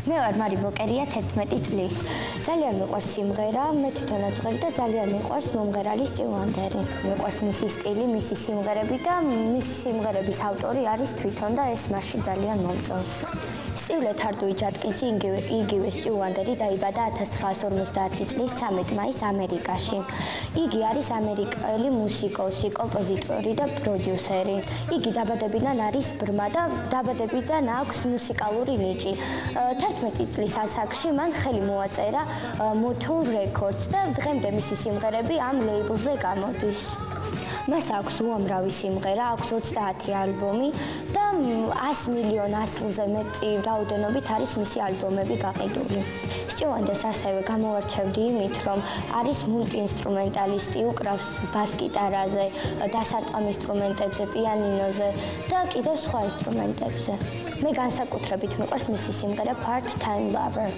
მე ვარ მარი ბოკერია 11 წლის. ძალიან მიყვარს სიმღერა, მე თვითონაც ვღერი და ძალიან მიყვარს მომღერალი სტივ ვანდერი. მიყვარს მისი სტილი, მისი სიმღერები და მისი სიმღერების ავტორი არის თვითონ და ეს მასში ძალიან მომწონს. სტივლეთ ჰარდუი ჯატკინსი იგივე სტივ ვანდერი დაიბადა 1950 წლის 13 მაისს ამერიკაში. იგი არის ამერიკელი მუსიკოსი, კომპოზიტორი და პროდიუსერი. იგი დაბადებიდან არის ბრმა და დაბადებიდან აქვს მუსიკალური ნიჭი. 11 წლის ასაკში მან ხელი მოაწერა Motown Records და დღემდე მისი სიმღერები ამ ლეიბლზე გამოდის. მას აქვს უამრავი სიმღერა, აქვს 30 ალბომი და 100 მილიონ ასლზე მეტი რაოდენობით არის მისი ალბომები გაყიდული. სტივ ვანდერს ასევე გამოვარჩევდი იმით, რომ არის მულტიინსტრუმენტალისტი, უკრავს ბას-გიტარაზე, დასარტყამ ინსტრუმენტებზე, პიანინოზე და კიდევ სხვა ინსტრუმენტებზე. მე განსაკუთრებით მიყვარს მისი სიმღერა Part-Time Lover.